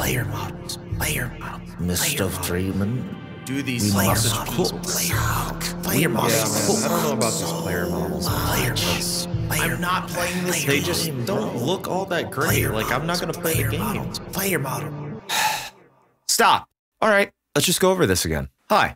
Player models. Mist of Dreaming. Do these We player must models. cook. Player models. I don't know about these player models. I'm not playing this. They just don't look all that great. Like, I'm not gonna play the game. Player model. Stop. All right, let's just go over this again. Hi,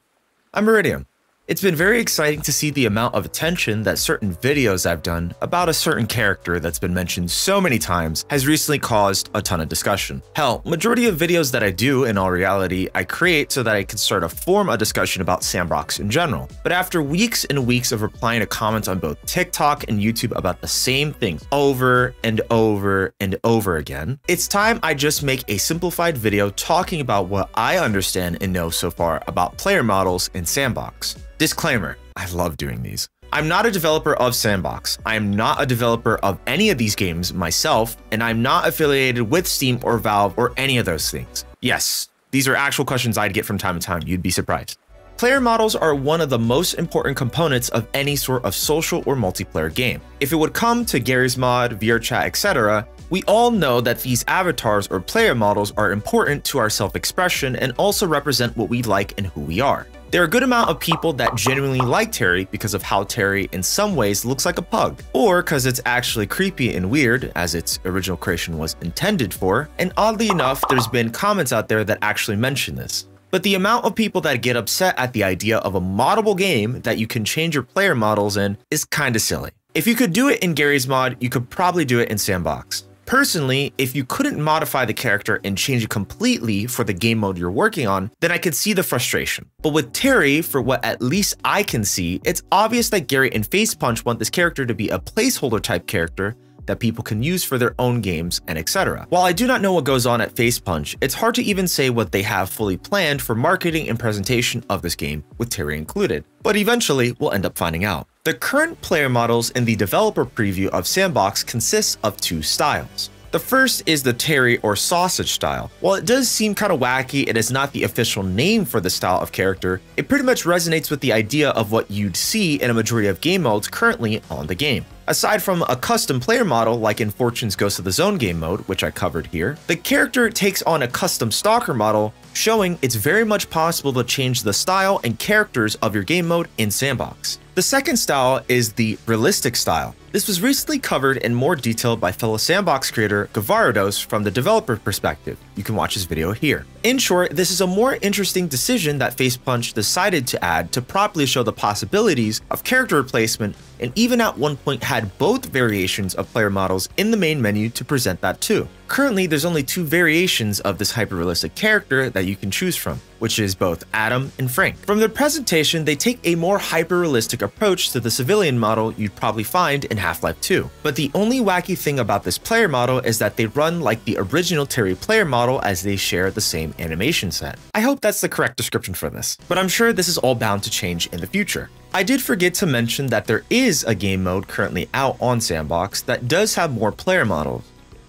I'm Meridian. It's been very exciting to see the amount of attention that certain videos I've done about a certain character that's been mentioned so many times has recently caused a ton of discussion. Hell, majority of videos that I do, in all reality, I create so that I can start to form a discussion about S&box in general. But after weeks and weeks of replying to comments on both TikTok and YouTube about the same things over and over and over again, it's time I just make a simplified video talking about what I understand and know so far about player models in S&box. Disclaimer, I love doing these. I'm not a developer of S&box. I am not a developer of any of these games myself, and I'm not affiliated with Steam or Valve or any of those things. Yes, these are actual questions I'd get from time to time. You'd be surprised. Player models are one of the most important components of any sort of social or multiplayer game. If it would come to Garry's Mod, VRChat, etc., we all know that these avatars or player models are important to our self-expression and also represent what we like and who we are. There are a good amount of people that genuinely like Terry because of how Terry in some ways looks like a pug, or because it's actually creepy and weird as its original creation was intended for, and oddly enough, there's been comments out there that actually mention this. But the amount of people that get upset at the idea of a moddable game that you can change your player models in is kinda silly. If you could do it in Garry's Mod, you could probably do it in S&box. Personally, if you couldn't modify the character and change it completely for the game mode you're working on, then I could see the frustration. But with Terry, for what at least I can see, it's obvious that Garry and Facepunch want this character to be a placeholder type character that people can use for their own games and etc. While I do not know what goes on at Facepunch, it's hard to even say what they have fully planned for marketing and presentation of this game, with Terry included. But eventually, we'll end up finding out. The current player models in the developer preview of S&box consists of two styles. The first is the Terry or sausage style. While it does seem kind of wacky, it is not the official name for the style of character. It pretty much resonates with the idea of what you'd see in a majority of game modes currently on the game. Aside from a custom player model like in Fortune's Ghost of the Zone game mode, which I covered here, the character takes on a custom stalker model, showing it's very much possible to change the style and characters of your game mode in S&box. The second style is the realistic style. This was recently covered in more detail by fellow S&box creator Gavarados from the developer perspective. You can watch his video here. In short, this is a more interesting decision that Facepunch decided to add to properly show the possibilities of character replacement, and even at one point had both variations of player models in the main menu to present that too. Currently, there's only two variations of this hyper-realistic character that you can choose from, which is both Adam and Frank. From their presentation, they take a more hyper-realistic approach to the civilian model you'd probably find in Half-Life 2. But the only wacky thing about this player model is that they run like the original Terry player model as they share the same animation set. I hope that's the correct description for this, but I'm sure this is all bound to change in the future. I did forget to mention that there is a game mode currently out on S&box that does have more player models,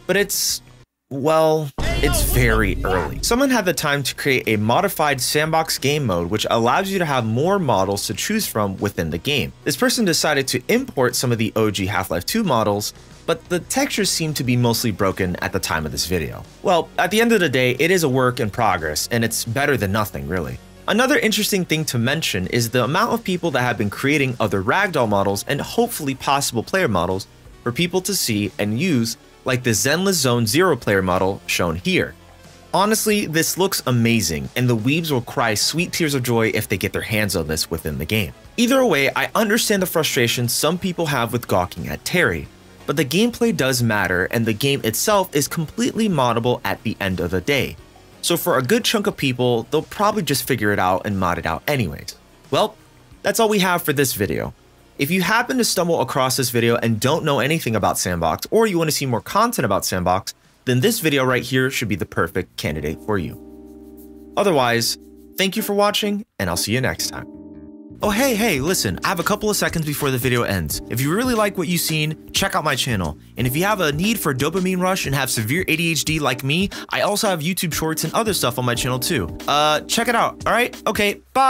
but it's very early. Someone had the time to create a modified S&box game mode which allows you to have more models to choose from within the game. This person decided to import some of the OG Half-Life 2 models, but the textures seem to be mostly broken at the time of this video. Well, at the end of the day, it is a work in progress, and it's better than nothing, really. Another interesting thing to mention is the amount of people that have been creating other ragdoll models and hopefully possible player models for people to see and use, like the Zenless Zone Zero player model shown here. Honestly, this looks amazing, and the weebs will cry sweet tears of joy if they get their hands on this within the game. Either way, I understand the frustration some people have with gawking at Terry, but the gameplay does matter, and the game itself is completely moddable at the end of the day. So for a good chunk of people, they'll probably just figure it out and mod it out anyways. Well, that's all we have for this video. If you happen to stumble across this video and don't know anything about S&box, or you want to see more content about S&box, then this video right here should be the perfect candidate for you. Otherwise, thank you for watching, and I'll see you next time. Oh hey, listen, I have a couple of seconds before the video ends. If you really like what you've seen, check out my channel. And if you have a need for a dopamine rush and have severe ADHD like me, I also have YouTube shorts and other stuff on my channel too. Check it out, alright? Okay, bye!